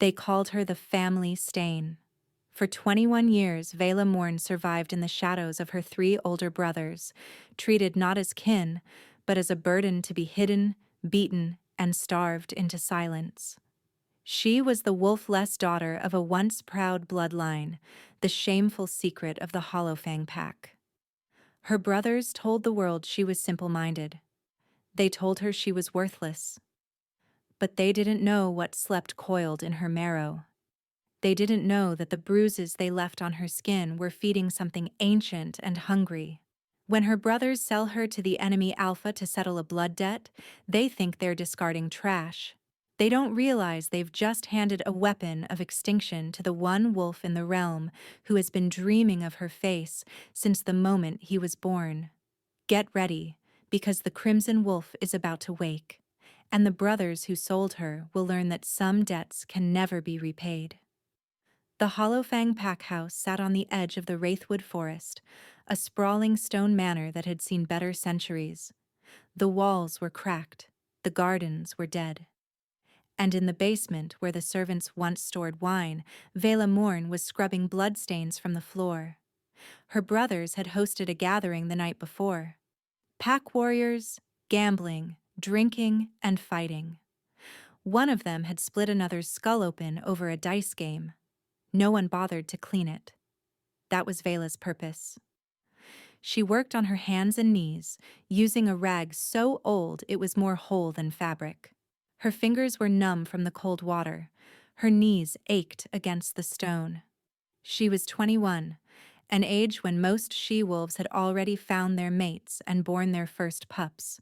They called her the family stain. For 21 years, Vela Morn survived in the shadows of her 3 older brothers, treated not as kin, but as a burden to be hidden, beaten, and starved into silence. She was the wolf-less daughter of a once proud bloodline, the shameful secret of the Hollowfang pack. Her brothers told the world she was simple-minded. They told her she was worthless. But they didn't know what slept coiled in her marrow. They didn't know that the bruises they left on her skin were feeding something ancient and hungry. When her brothers sell her to the enemy Alpha to settle a blood debt, they think they're discarding trash. They don't realize they've just handed a weapon of extinction to the one wolf in the realm who has been dreaming of her face since the moment he was born. Get ready, because the Crimson Wolf is about to wake, and the brothers who sold her will learn that some debts can never be repaid. The Hollowfang pack house sat on the edge of the Wraithwood forest, a sprawling stone manor that had seen better centuries. The walls were cracked, the gardens were dead. And in the basement, where the servants once stored wine, Vela Morn was scrubbing bloodstains from the floor. Her brothers had hosted a gathering the night before. Pack warriors, gambling, drinking, and fighting. One of them had split another's skull open over a dice game. No one bothered to clean it. That was Vela's purpose. She worked on her hands and knees, using a rag so old it was more whole than fabric. Her fingers were numb from the cold water. Her knees ached against the stone. She was 21, an age when most she-wolves had already found their mates and born their first pups.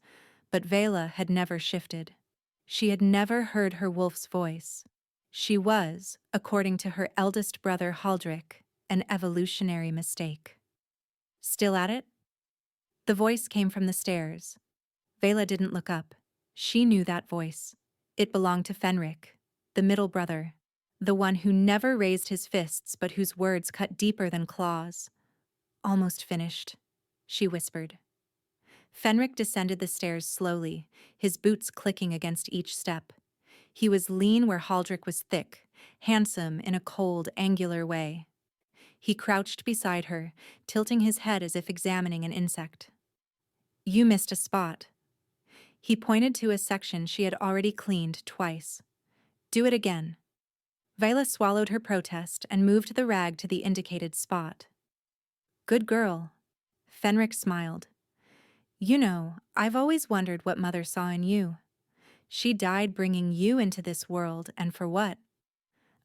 But Vela had never shifted. She had never heard her wolf's voice. She was, according to her eldest brother Haldrick, an evolutionary mistake. Still at it? The voice came from the stairs. Vela didn't look up. She knew that voice. It belonged to Fenric, the middle brother, the one who never raised his fists but whose words cut deeper than claws. Almost finished, she whispered. Fenric descended the stairs slowly, his boots clicking against each step. He was lean where Haldrick was thick, handsome in a cold, angular way. He crouched beside her, tilting his head as if examining an insect. You missed a spot. He pointed to a section she had already cleaned twice. Do it again. Vela swallowed her protest and moved the rag to the indicated spot. Good girl. Fenric smiled. You know, I've always wondered what Mother saw in you. She died bringing you into this world, and for what?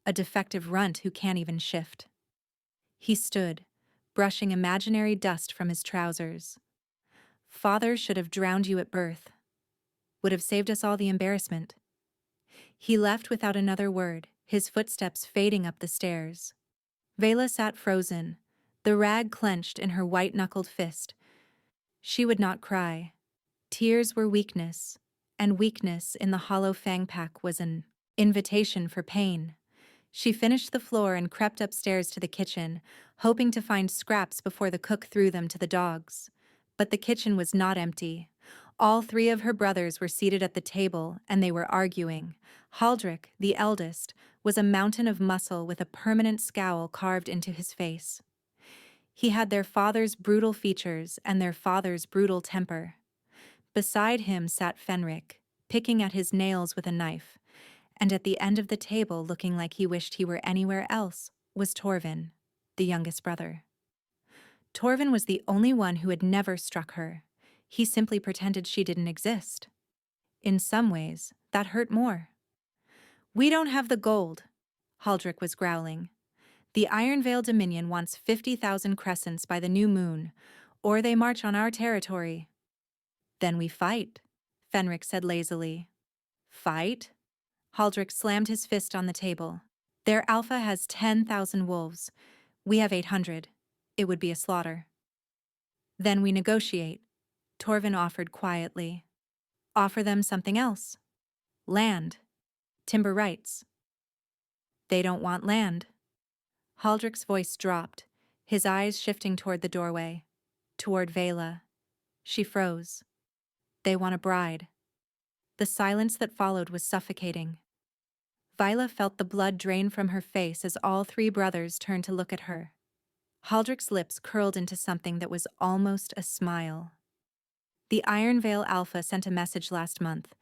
A defective runt who can't even shift. He stood, brushing imaginary dust from his trousers. Father should have drowned you at birth. Would have saved us all the embarrassment. He left without another word, his footsteps fading up the stairs. Vela sat frozen, the rag clenched in her white-knuckled fist. She would not cry. Tears were weakness, and weakness in the Hollowfang pack was an invitation for pain. She finished the floor and crept upstairs to the kitchen, hoping to find scraps before the cook threw them to the dogs. But the kitchen was not empty. All 3 of her brothers were seated at the table, and they were arguing. Haldrick, the eldest, was a mountain of muscle with a permanent scowl carved into his face. He had their father's brutal features and their father's brutal temper. Beside him sat Fenric, picking at his nails with a knife, and at the end of the table, looking like he wished he were anywhere else, was Torvin, the youngest brother. Torvin was the only one who had never struck her. He simply pretended she didn't exist. In some ways, that hurt more. We don't have the gold, Haldrick was growling. The Ironvale Dominion wants 50,000 crescents by the new moon, or they march on our territory. Then we fight, Fenric said lazily. Fight? Haldrick slammed his fist on the table. Their alpha has 10,000 wolves. We have 800. It would be a slaughter. Then we negotiate, Torvin offered quietly. Offer them something else. Land. Timber rights. They don't want land. Haldrick's voice dropped, his eyes shifting toward the doorway, toward Vela. She froze. They want a bride. The silence that followed was suffocating. Viola felt the blood drain from her face as all three brothers turned to look at her. Haldrick's lips curled into something that was almost a smile. The Iron Veil Alpha sent a message last month.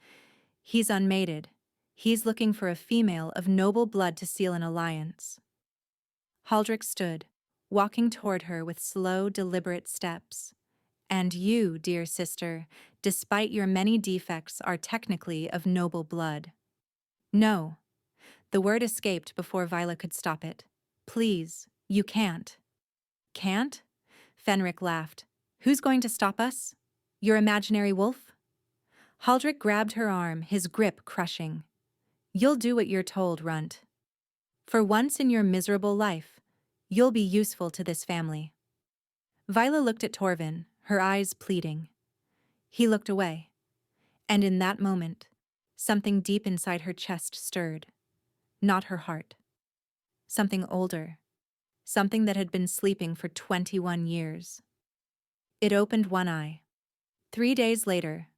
He's unmated. He's looking for a female of noble blood to seal an alliance. Haldrick stood, walking toward her with slow, deliberate steps. And you, dear sister, despite your many defects, are technically of noble blood. No. The word escaped before Viola could stop it. Please, you can't. Can't? Fenric laughed. Who's going to stop us? Your imaginary wolf? Haldrick grabbed her arm, his grip crushing. You'll do what you're told, Runt. For once in your miserable life, you'll be useful to this family. Viola looked at Torvin, her eyes pleading. He looked away. And in that moment, something deep inside her chest stirred. Not her heart. Something older. Something that had been sleeping for 21 years. It opened one eye. 3 days later,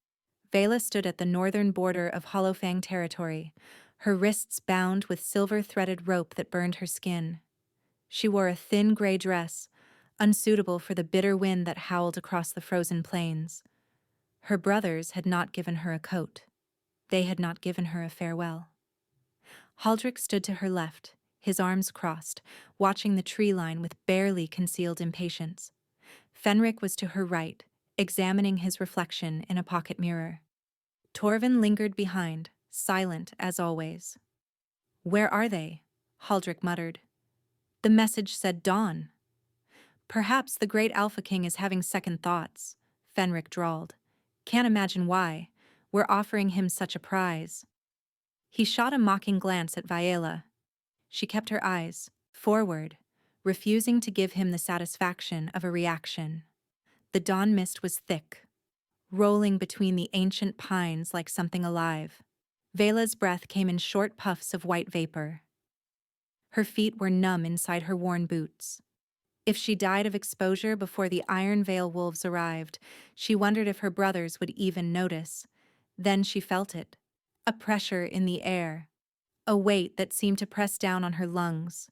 Vela stood at the northern border of Hollowfang territory, her wrists bound with silver-threaded rope that burned her skin. She wore a thin gray dress, unsuitable for the bitter wind that howled across the frozen plains. Her brothers had not given her a coat. They had not given her a farewell. Haldrick stood to her left, his arms crossed, watching the tree line with barely concealed impatience. Fenric was to her right, examining his reflection in a pocket mirror. Torvin lingered behind, silent as always. Where are they? Haldrick muttered. The message said dawn. Perhaps the great Alpha King is having second thoughts, Fenric drawled. Can't imagine why. We're offering him such a prize. He shot a mocking glance at Viola. She kept her eyes forward, refusing to give him the satisfaction of a reaction. The dawn mist was thick, rolling between the ancient pines like something alive. Vela's breath came in short puffs of white vapor. Her feet were numb inside her worn boots. If she died of exposure before the Iron Veil wolves arrived, she wondered if her brothers would even notice. Then she felt it. A pressure in the air. A weight that seemed to press down on her lungs.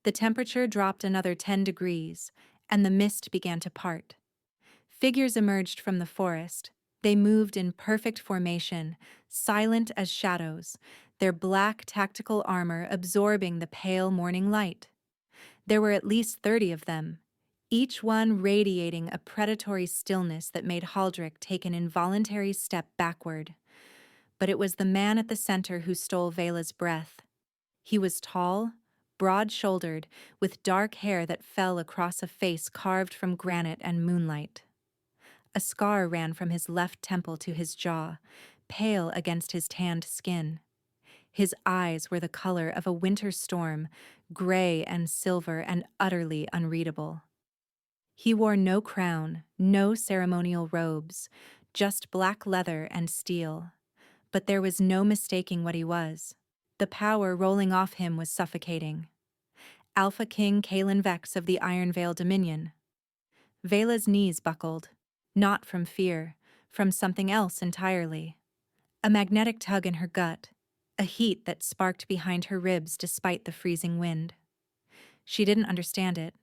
The temperature dropped another 10 degrees, and the mist began to part. Figures emerged from the forest. They moved in perfect formation, silent as shadows, their black tactical armor absorbing the pale morning light. There were at least 30 of them, each one radiating a predatory stillness that made Haldrick take an involuntary step backward. But it was the man at the center who stole Vela's breath. He was tall, broad-shouldered, with dark hair that fell across a face carved from granite and moonlight. A scar ran from his left temple to his jaw, pale against his tanned skin. His eyes were the color of a winter storm, gray and silver and utterly unreadable. He wore no crown, no ceremonial robes, just black leather and steel. But there was no mistaking what he was. The power rolling off him was suffocating. Alpha King Kalen Vex of the Iron Veil Dominion. Vela's knees buckled, not from fear, from something else entirely. A magnetic tug in her gut, a heat that sparked behind her ribs despite the freezing wind. She didn't understand it.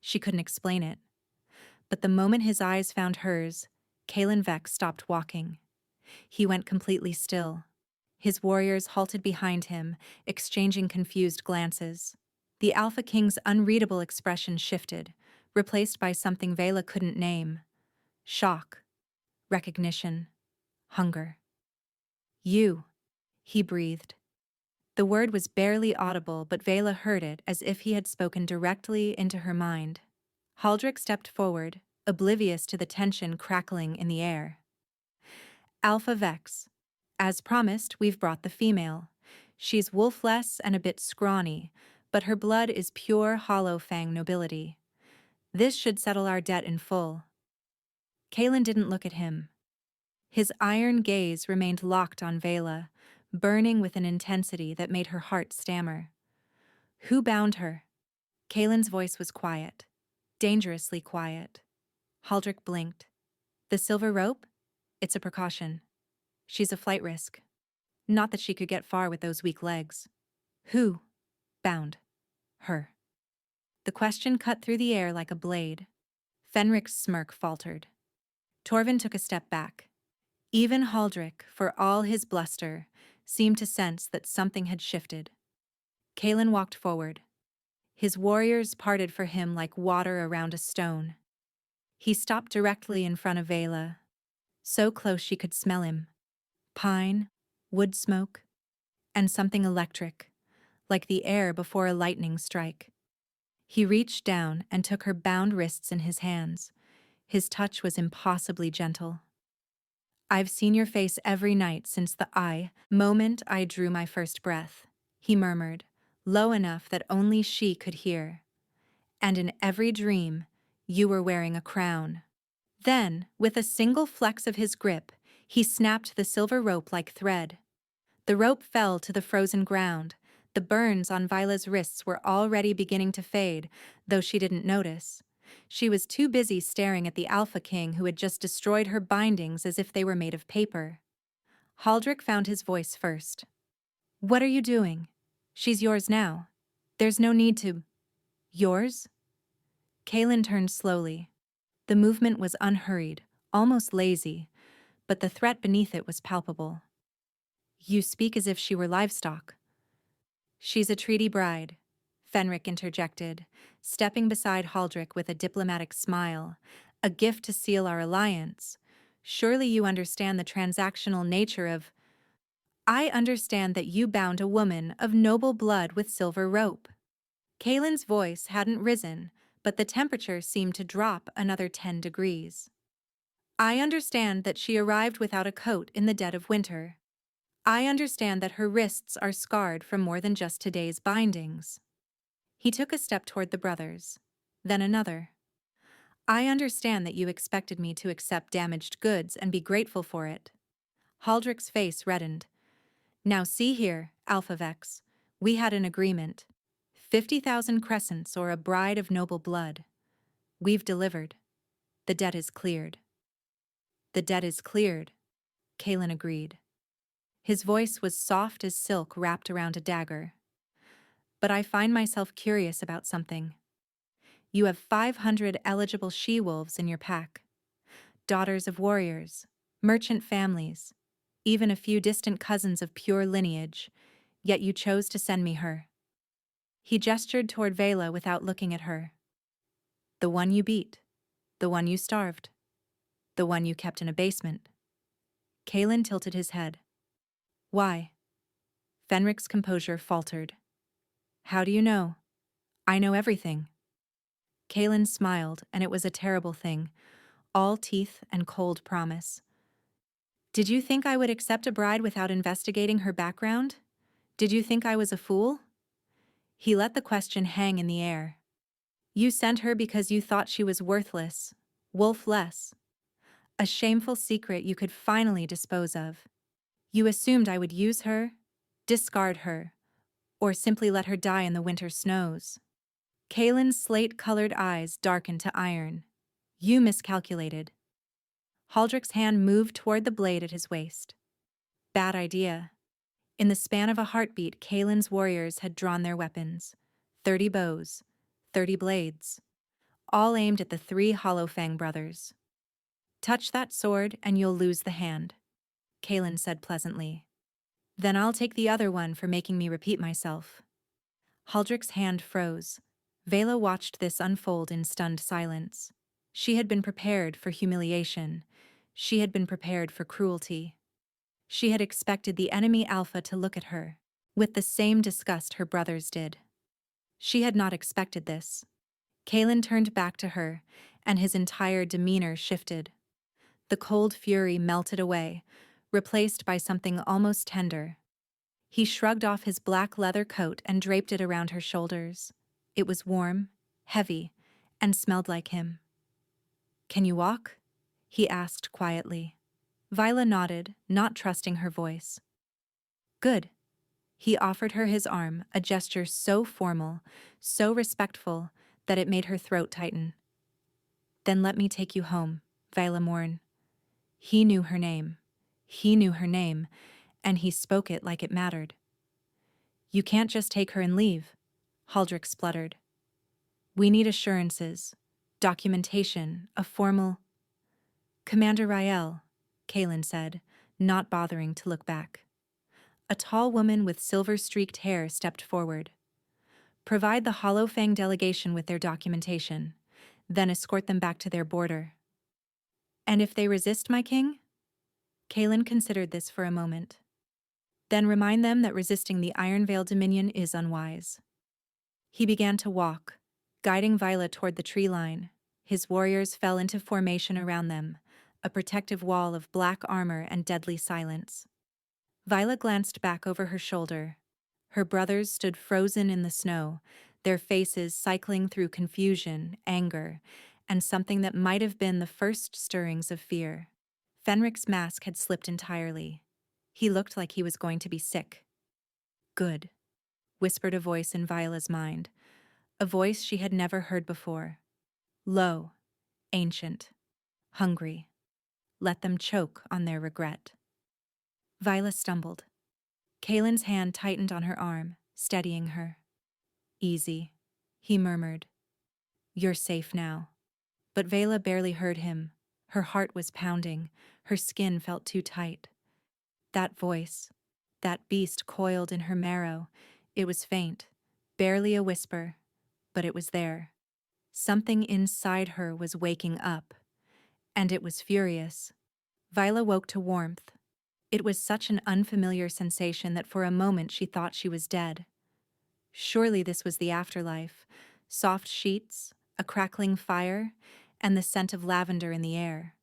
She couldn't explain it. But the moment his eyes found hers, Kalen Vex stopped walking. He went completely still. His warriors halted behind him, exchanging confused glances. The Alpha King's unreadable expression shifted, replaced by something Vela couldn't name. Shock, recognition, hunger. You, he breathed. The word was barely audible, but Vela heard it as if he had spoken directly into her mind. Haldrick stepped forward, oblivious to the tension crackling in the air. Alpha Vex. As promised, we've brought the female. She's wolfless and a bit scrawny, but her blood is pure Hollowfang nobility. This should settle our debt in full. Kalen didn't look at him. His iron gaze remained locked on Vela, burning with an intensity that made her heart stammer. Who bound her? Kalen's voice was quiet, dangerously quiet. Haldrick blinked. The silver rope? It's a precaution. She's a flight risk. Not that she could get far with those weak legs. Who bound her? The question cut through the air like a blade. Fenric's smirk faltered. Torvin took a step back. Even Haldrick, for all his bluster, seemed to sense that something had shifted. Kalen walked forward. His warriors parted for him like water around a stone. He stopped directly in front of Vela, so close she could smell him. Pine, wood smoke, and something electric, like the air before a lightning strike. He reached down and took her bound wrists in his hands. His touch was impossibly gentle. "I've seen your face every night since the moment I drew my first breath," he murmured, low enough that only she could hear. "And in every dream, you were wearing a crown." Then, with a single flex of his grip, he snapped the silver rope like thread. The rope fell to the frozen ground. The burns on Vila's wrists were already beginning to fade, though she didn't notice. She was too busy staring at the Alpha King who had just destroyed her bindings as if they were made of paper. Haldrick found his voice first. "What are you doing? She's yours now. There's no need to—" "Yours?" Kalen turned slowly. The movement was unhurried, almost lazy, but the threat beneath it was palpable. "You speak as if she were livestock." "She's a treaty bride," Fenric interjected, stepping beside Haldrick with a diplomatic smile. "A gift to seal our alliance. Surely you understand the transactional nature of—" "I understand that you bound a woman of noble blood with silver rope." Kalen's voice hadn't risen, but the temperature seemed to drop another 10 degrees. "I understand that she arrived without a coat in the dead of winter. I understand that her wrists are scarred from more than just today's bindings." He took a step toward the brothers, then another. "I understand that you expected me to accept damaged goods and be grateful for it." Haldrick's face reddened. "Now see here, Alphavex, we had an agreement. 50,000 crescents or a bride of noble blood. We've delivered. The debt is cleared." "The debt is cleared," Kalen agreed. His voice was soft as silk wrapped around a dagger. "But I find myself curious about something. You have 500 eligible she-wolves in your pack. Daughters of warriors, merchant families, even a few distant cousins of pure lineage, yet you chose to send me her." He gestured toward Vela without looking at her. "The one you beat, the one you starved, the one you kept in a basement." Kalen tilted his head. "Why?" Fenric's composure faltered. "How do you know?" "I know everything." Kalen smiled, and it was a terrible thing, all teeth and cold promise. "Did you think I would accept a bride without investigating her background? Did you think I was a fool?" He let the question hang in the air. "You sent her because you thought she was worthless, wolf-less. A shameful secret you could finally dispose of. You assumed I would use her, discard her, or simply let her die in the winter snows." Kalen's slate-colored eyes darkened to iron. "You miscalculated." Haldrick's hand moved toward the blade at his waist. "Bad idea." In the span of a heartbeat, Kalen's warriors had drawn their weapons. 30 bows, 30 blades, all aimed at the 3 Hollowfang brothers. "Touch that sword and you'll lose the hand," Kalen said pleasantly. "Then I'll take the other one for making me repeat myself." Haldrick's hand froze. Vela watched this unfold in stunned silence. She had been prepared for humiliation. She had been prepared for cruelty. She had expected the enemy Alpha to look at her with the same disgust her brothers did. She had not expected this. Kalen turned back to her, and his entire demeanor shifted. The cold fury melted away, replaced by something almost tender. He shrugged off his black leather coat and draped it around her shoulders. It was warm, heavy, and smelled like him. "Can you walk?" he asked quietly. Vila nodded, not trusting her voice. "Good." He offered her his arm, a gesture so formal, so respectful, that it made her throat tighten. "Then let me take you home, Vila Morn." He knew her name. He knew her name, and he spoke it like it mattered. You can't just take her and leave, Haldrick spluttered. We need assurances, documentation, a formal... Commander Rael, Kaelin said, not bothering to look back. A tall woman with silver-streaked hair stepped forward. Provide the Hollow Fang delegation with their documentation, then escort them back to their border. And if they resist, my king? Kaelin considered this for a moment. Then remind them that resisting the Ironvale Dominion is unwise. He began to walk, guiding Viola toward the tree line. His warriors fell into formation around them, a protective wall of black armor and deadly silence. Viola glanced back over her shoulder. Her brothers stood frozen in the snow, their faces cycling through confusion, anger, and something that might have been the first stirrings of fear. Fenric's mask had slipped entirely. He looked like he was going to be sick. Good, whispered a voice in Viola's mind, a voice she had never heard before. Low, ancient, hungry. Let them choke on their regret. Viola stumbled. Kaelin's hand tightened on her arm, steadying her. Easy, he murmured. You're safe now. But Vela barely heard him. Her heart was pounding. Her skin felt too tight. That voice, that beast coiled in her marrow, it was faint, barely a whisper, but it was there. Something inside her was waking up, and it was furious. Viola woke to warmth. It was such an unfamiliar sensation that for a moment she thought she was dead. Surely this was the afterlife. Soft sheets, a crackling fire, and the scent of lavender in the air.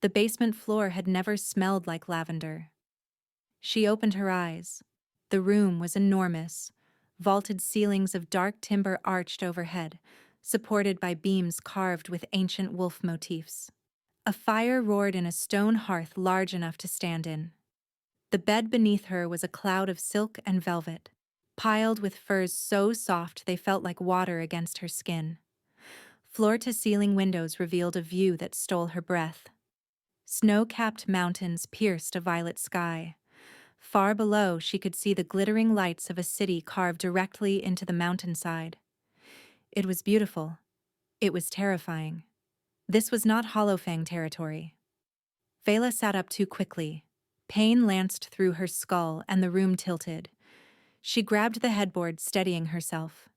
The basement floor had never smelled like lavender. She opened her eyes. The room was enormous. Vaulted ceilings of dark timber arched overhead, supported by beams carved with ancient wolf motifs. A fire roared in a stone hearth large enough to stand in. The bed beneath her was a cloud of silk and velvet, piled with furs so soft they felt like water against her skin. Floor-to-ceiling windows revealed a view that stole her breath. Snow-capped mountains pierced a violet sky. Far below, she could see the glittering lights of a city carved directly into the mountainside. It was beautiful. It was terrifying. This was not Hollowfang territory. Vela sat up too quickly. Pain lanced through her skull and the room tilted. She grabbed the headboard, steadying herself.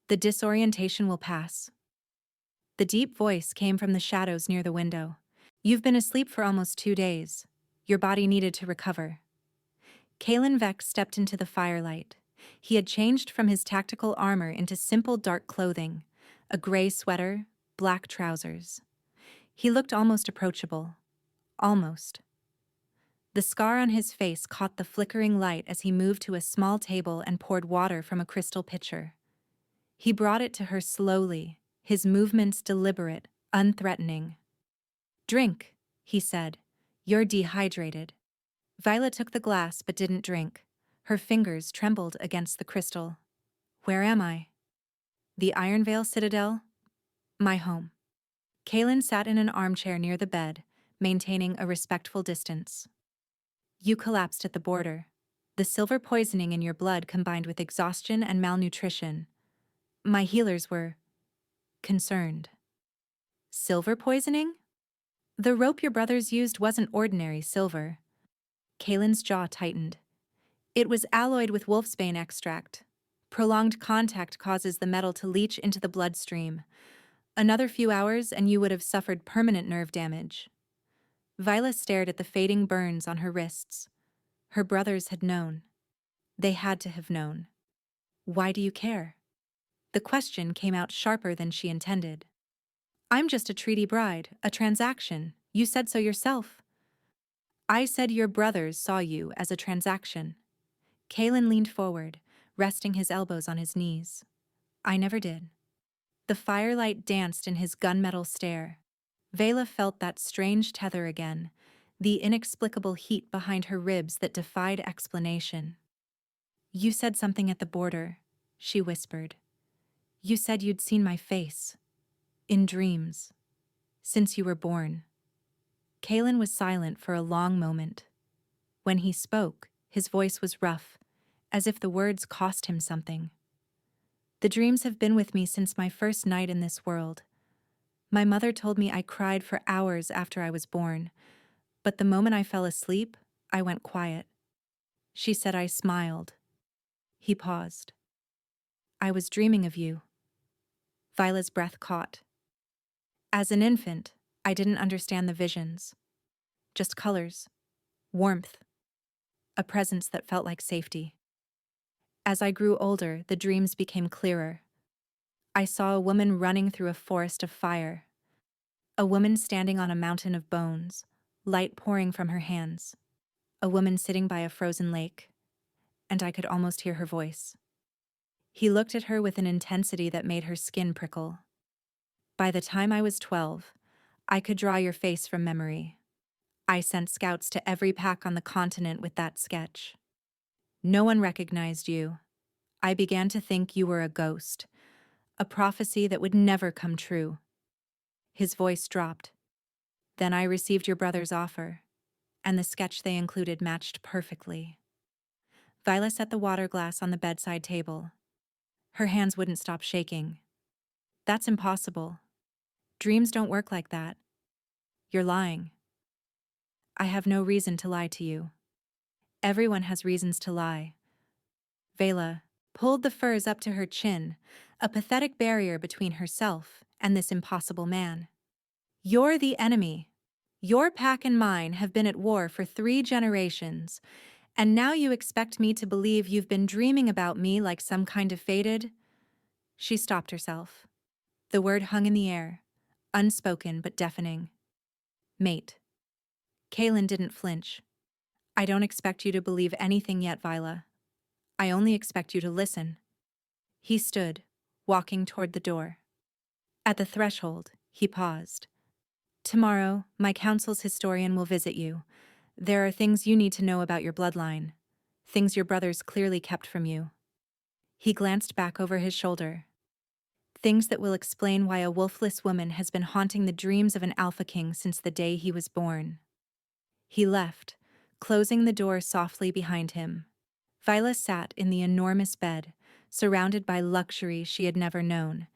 The disorientation will pass. The deep voice came from the shadows near the window. You've been asleep for almost 2 days. Your body needed to recover. Kaelin Vex stepped into the firelight. He had changed from his tactical armor into simple dark clothing, a gray sweater, black trousers. He looked almost approachable. Almost. The scar on his face caught the flickering light as he moved to a small table and poured water from a crystal pitcher. He brought it to her slowly, his movements deliberate, unthreatening. Drink, he said. You're dehydrated. Viola took the glass but didn't drink. Her fingers trembled against the crystal. Where am I? The Ironvale Citadel? My home. Kaelin sat in an armchair near the bed, maintaining a respectful distance. You collapsed at the border. The silver poisoning in your blood combined with exhaustion and malnutrition. My healers were concerned. Silver poisoning? The rope your brothers used wasn't ordinary silver. Kaelin's jaw tightened. It was alloyed with wolfsbane extract. Prolonged contact causes the metal to leach into the bloodstream. Another few hours and you would have suffered permanent nerve damage. Viola stared at the fading burns on her wrists. Her brothers had known. They had to have known. Why do you care? The question came out sharper than she intended. I'm just a treaty bride, a transaction. You said so yourself. I said your brothers saw you as a transaction. Kaelin leaned forward, resting his elbows on his knees. I never did. The firelight danced in his gunmetal stare. Vela felt that strange tether again, the inexplicable heat behind her ribs that defied explanation. You said something at the border, she whispered. You said you'd seen my face. In dreams. Since you were born. Kaelin was silent for a long moment. When he spoke, his voice was rough, as if the words cost him something. The dreams have been with me since my first night in this world. My mother told me I cried for hours after I was born, but the moment I fell asleep, I went quiet. She said I smiled. He paused. I was dreaming of you. Vila's breath caught. As an infant, I didn't understand the visions. Just colors, warmth, a presence that felt like safety. As I grew older, the dreams became clearer. I saw a woman running through a forest of fire, a woman standing on a mountain of bones, light pouring from her hands, a woman sitting by a frozen lake, and I could almost hear her voice. He looked at her with an intensity that made her skin prickle. By the time I was 12, I could draw your face from memory. I sent scouts to every pack on the continent with that sketch. No one recognized you. I began to think you were a ghost, a prophecy that would never come true. His voice dropped. Then I received your brother's offer, and the sketch they included matched perfectly. Vila set the water glass on the bedside table. Her hands wouldn't stop shaking. That's impossible. Dreams don't work like that. You're lying. I have no reason to lie to you. Everyone has reasons to lie. Vela pulled the furs up to her chin, a pathetic barrier between herself and this impossible man. You're the enemy. Your pack and mine have been at war for 3 generations, and now you expect me to believe you've been dreaming about me like some kind of fated? She stopped herself. The word hung in the air, unspoken but deafening. Mate. Kaelin didn't flinch. I don't expect you to believe anything yet, Vila. I only expect you to listen. He stood, walking toward the door. At the threshold, he paused. Tomorrow, my council's historian will visit you. There are things you need to know about your bloodline, things your brothers clearly kept from you. He glanced back over his shoulder. Things that will explain why a wolfless woman has been haunting the dreams of an alpha king since the day he was born. He left, closing the door softly behind him. Vila sat in the enormous bed, surrounded by luxury she had never known,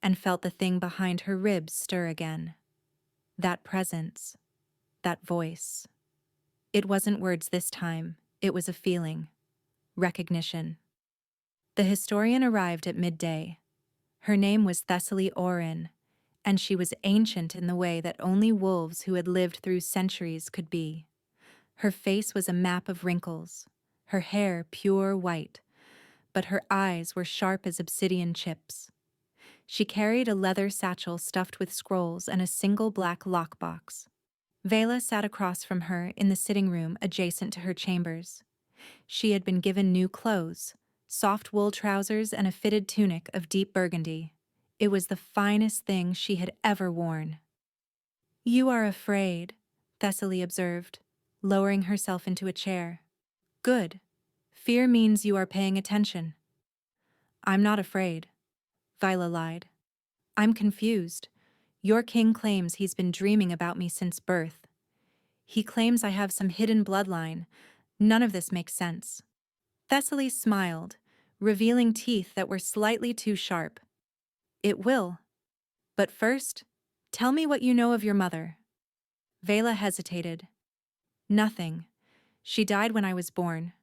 and felt the thing behind her ribs stir again. That presence, that voice. It wasn't words this time, it was a feeling. Recognition. The historian arrived at midday. Her name was Thessaly Orin, and she was ancient in the way that only wolves who had lived through centuries could be. Her face was a map of wrinkles, her hair pure white, but her eyes were sharp as obsidian chips. She carried a leather satchel stuffed with scrolls and a single black lockbox. Vela sat across from her in the sitting room adjacent to her chambers. She had been given new clothes, soft wool trousers and a fitted tunic of deep burgundy. It was the finest thing she had ever worn. You are afraid, Thessaly observed, lowering herself into a chair. Good. Fear means you are paying attention. I'm not afraid, Vila lied. I'm confused. Your king claims he's been dreaming about me since birth. He claims I have some hidden bloodline. None of this makes sense. Thessaly smiled, revealing teeth that were slightly too sharp. It will. But first, tell me what you know of your mother. Vela hesitated. Nothing. She died when I was born.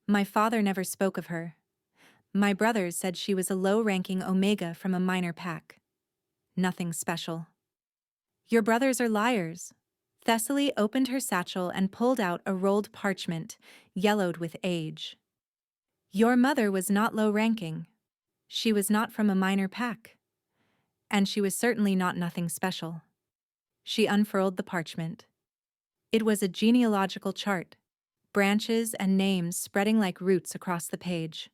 My father never spoke of her. My brothers said she was a low-ranking Omega from a minor pack. Nothing special. Your brothers are liars. Thessaly opened her satchel and pulled out a rolled parchment, yellowed with age. Your mother was not low-ranking. She was not from a minor pack. And she was certainly not nothing special. She unfurled the parchment. It was a genealogical chart, branches and names spreading like roots across the page.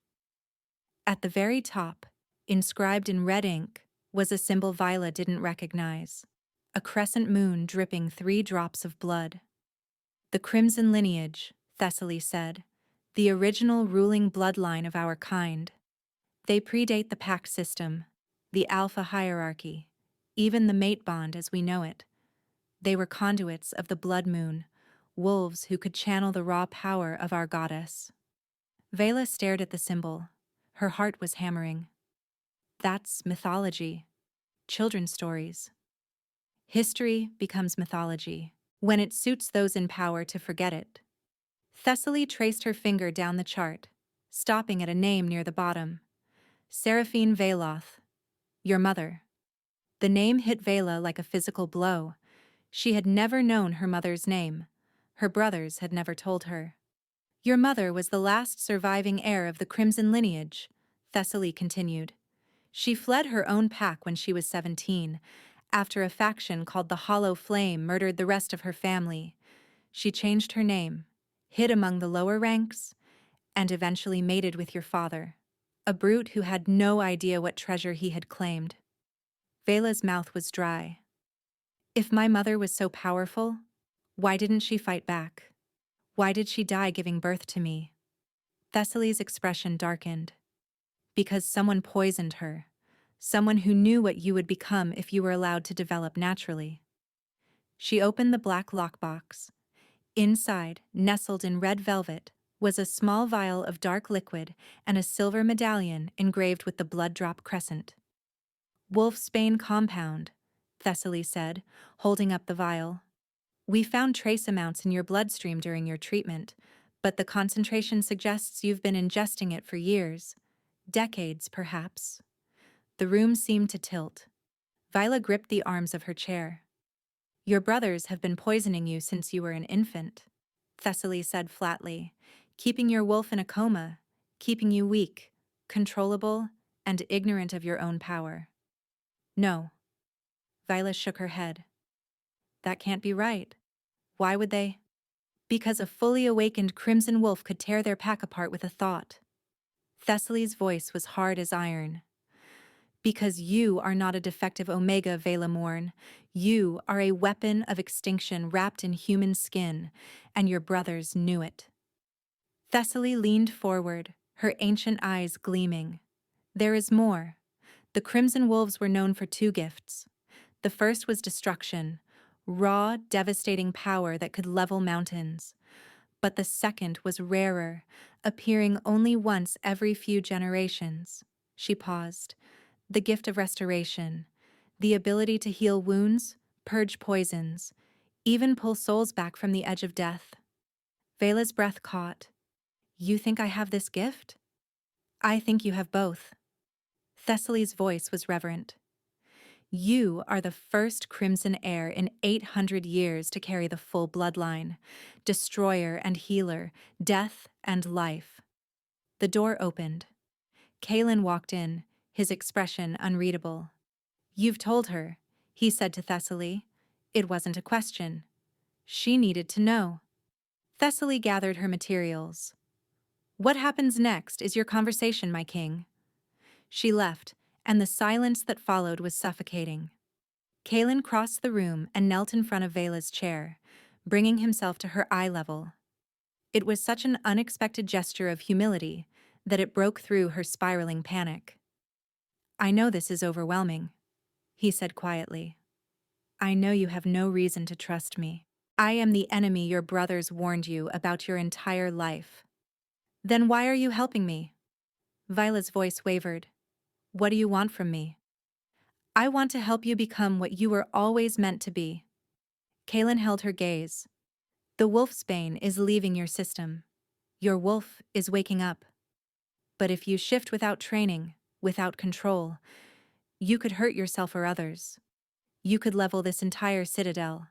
At the very top, inscribed in red ink, was a symbol Vila didn't recognize. A crescent moon dripping 3 drops of blood. The crimson lineage, Thessaly said, the original ruling bloodline of our kind. They predate the pack system, the alpha hierarchy, even the mate bond as we know it. They were conduits of the blood moon, wolves who could channel the raw power of our goddess. Vela stared at the symbol. Her heart was hammering. That's mythology. Children's stories. History becomes mythology when it suits those in power to forget it. Thessaly traced her finger down the chart, stopping at a name near the bottom. Seraphine Veloth. Your mother. The name hit Vela like a physical blow. She had never known her mother's name. Her brothers had never told her. Your mother was the last surviving heir of the Crimson lineage, Thessaly continued. She fled her own pack when she was 17, after a faction called the Hollow Flame murdered the rest of her family. She changed her name, hid among the lower ranks, and eventually mated with your father, a brute who had no idea what treasure he had claimed. Vela's mouth was dry. If my mother was so powerful, why didn't she fight back? Why did she die giving birth to me? Thessaly's expression darkened. Because someone poisoned her. Someone who knew what you would become if you were allowed to develop naturally. She opened the black lockbox. Inside, nestled in red velvet, was a small vial of dark liquid and a silver medallion engraved with the blood drop crescent. Wolfsbane compound, Thessaly said, holding up the vial. We found trace amounts in your bloodstream during your treatment, but the concentration suggests you've been ingesting it for years. Decades, perhaps. The room seemed to tilt. Viola gripped the arms of her chair. Your brothers have been poisoning you since you were an infant, Thessaly said flatly, keeping your wolf in a coma, keeping you weak, controllable, and ignorant of your own power. No. Viola shook her head. That can't be right. Why would they? Because a fully awakened crimson wolf could tear their pack apart with a thought. Thessaly's voice was hard as iron. Because you are not a defective Omega, Vela Morn. You are a weapon of extinction wrapped in human skin, and your brothers knew it. Thessaly leaned forward, her ancient eyes gleaming. There is more. The Crimson Wolves were known for two gifts. The first was destruction, raw, devastating power that could level mountains. But the second was rarer, appearing only once every few generations. She paused. The gift of restoration, the ability to heal wounds, purge poisons, even pull souls back from the edge of death. Vela's breath caught. You think I have this gift? I think you have both. Thessaly's voice was reverent. You are the first Crimson heir in 800 years to carry the full bloodline, destroyer and healer, death and life. The door opened. Kalen walked in, his expression unreadable. You've told her, he said to Thessaly. It wasn't a question. She needed to know. Thessaly gathered her materials. What happens next is your conversation, my king. She left, and the silence that followed was suffocating. Kalen crossed the room and knelt in front of Vela's chair, bringing himself to her eye level. It was such an unexpected gesture of humility that it broke through her spiraling panic. I know this is overwhelming, he said quietly. I know you have no reason to trust me. I am the enemy your brothers warned you about your entire life. Then why are you helping me? Viola's voice wavered. What do you want from me? I want to help you become what you were always meant to be. Kalen held her gaze. The wolfsbane is leaving your system. Your wolf is waking up. But if you shift without training, without control, you could hurt yourself or others. You could level this entire citadel.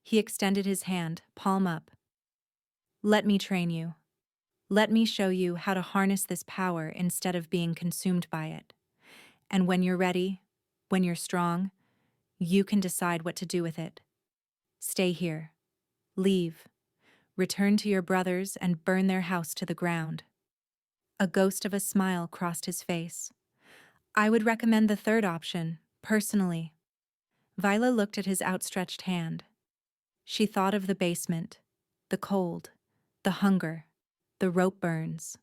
He extended his hand, palm up. Let me train you. Let me show you how to harness this power instead of being consumed by it. And when you're ready, when you're strong, you can decide what to do with it. Stay here. Leave. Return to your brothers and burn their house to the ground. A ghost of a smile crossed his face. I would recommend the third option, personally. Viola looked at his outstretched hand. She thought of the basement, the cold, the hunger, the rope burns.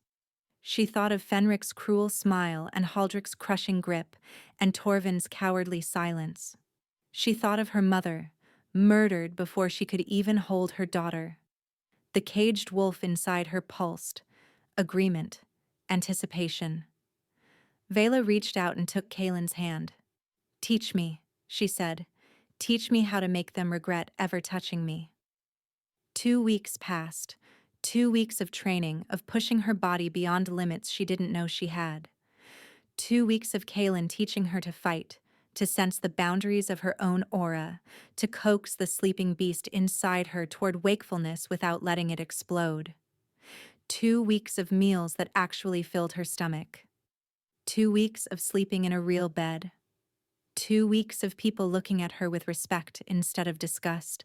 She thought of Fenric's cruel smile and Haldric's crushing grip and Torvin's cowardly silence. She thought of her mother, murdered before she could even hold her daughter. The caged wolf inside her pulsed, agreement, anticipation. Vela reached out and took Kaylin's hand. "Teach me," she said. "Teach me how to make them regret ever touching me." 2 weeks passed. 2 weeks of training, of pushing her body beyond limits she didn't know she had. 2 weeks of Kaylin teaching her to fight, to sense the boundaries of her own aura, to coax the sleeping beast inside her toward wakefulness without letting it explode. 2 weeks of meals that actually filled her stomach. 2 weeks of sleeping in a real bed. 2 weeks of people looking at her with respect instead of disgust.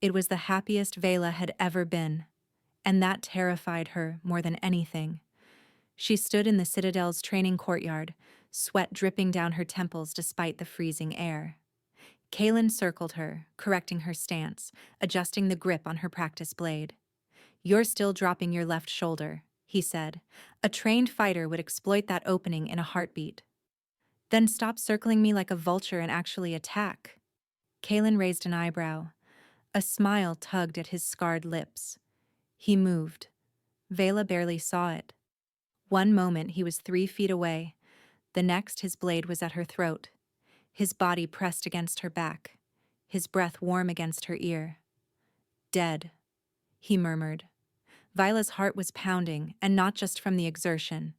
It was the happiest Vela had ever been, and that terrified her more than anything. She stood in the Citadel's training courtyard, sweat dripping down her temples despite the freezing air. Kaylin circled her, correcting her stance, adjusting the grip on her practice blade. "You're still dropping your left shoulder," he said. "A trained fighter would exploit that opening in a heartbeat." "Then stop circling me like a vulture and actually attack." Kaylin raised an eyebrow. A smile tugged at his scarred lips. He moved. Vela barely saw it. One moment he was 3 feet away. The next his blade was at her throat. His body pressed against her back. His breath warm against her ear. "Dead," he murmured. Vila's heart was pounding, and not just from the exertion.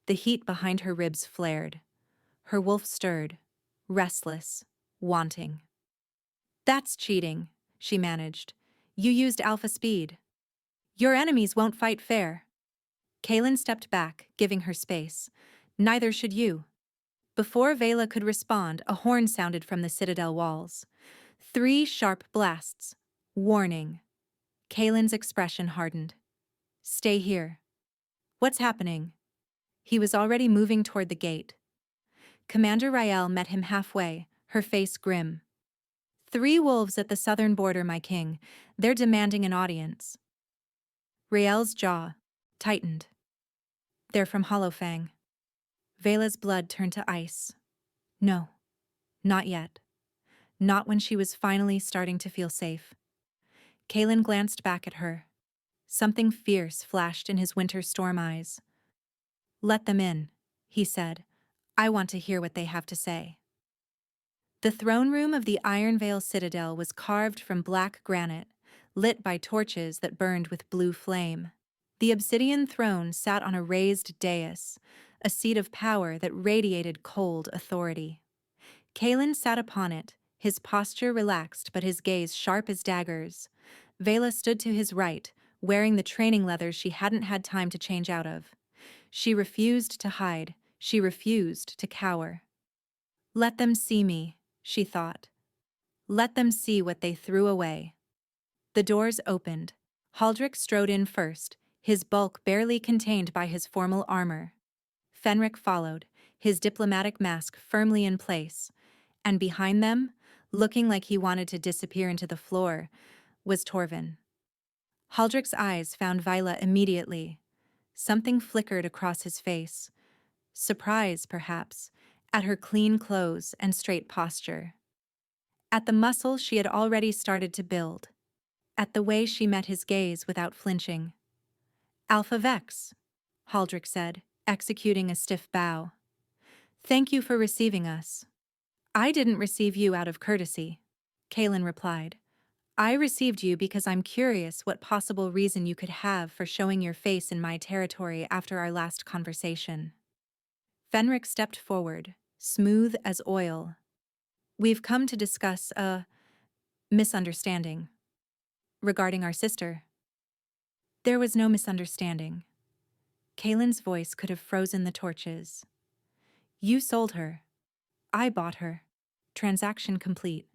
The heat behind her ribs flared. Her wolf stirred, restless, wanting. "That's cheating," she managed. "You used alpha speed. Your enemies won't fight fair." Kaylin stepped back, giving her space. "Neither should you." Before Vela could respond, a horn sounded from the Citadel walls. 3 sharp blasts. Warning. Kaylin's expression hardened. "Stay here." "What's happening?" He was already moving toward the gate. Commander Rael met him halfway, her face grim. "3 wolves at the southern border, my king. They're demanding an audience." Rael's jaw tightened. "They're from Hollowfang." Vela's blood turned to ice. No, not yet. Not when she was finally starting to feel safe. Kaylin glanced back at her. Something fierce flashed in his winter storm eyes. "Let them in," he said. "I want to hear what they have to say." The throne room of the Ironvale Citadel was carved from black granite, lit by torches that burned with blue flame. The obsidian throne sat on a raised dais, a seat of power that radiated cold authority. Kaylin sat upon it, his posture relaxed but his gaze sharp as daggers. Vela stood to his right, wearing the training leathers she hadn't had time to change out of. She refused to hide. She refused to cower. "Let them see me," she thought. "Let them see what they threw away." The doors opened. Haldrick strode in first, his bulk barely contained by his formal armor. Fenric followed, his diplomatic mask firmly in place, and behind them, looking like he wanted to disappear into the floor, was Torvin. Haldrick's eyes found Vila immediately. Something flickered across his face. Surprise, perhaps, at her clean clothes and straight posture. At the muscle she had already started to build. At the way she met his gaze without flinching. "Alpha Vex," Haldrick said, executing a stiff bow. "Thank you for receiving us." "I didn't receive you out of courtesy," Kaylin replied. "I received you because I'm curious what possible reason you could have for showing your face in my territory after our last conversation." Fenric stepped forward, smooth as oil. "We've come to discuss a misunderstanding regarding our sister." There was no misunderstanding. Kaylin's voice could have frozen the torches. "You sold her. I bought her. Transaction complete."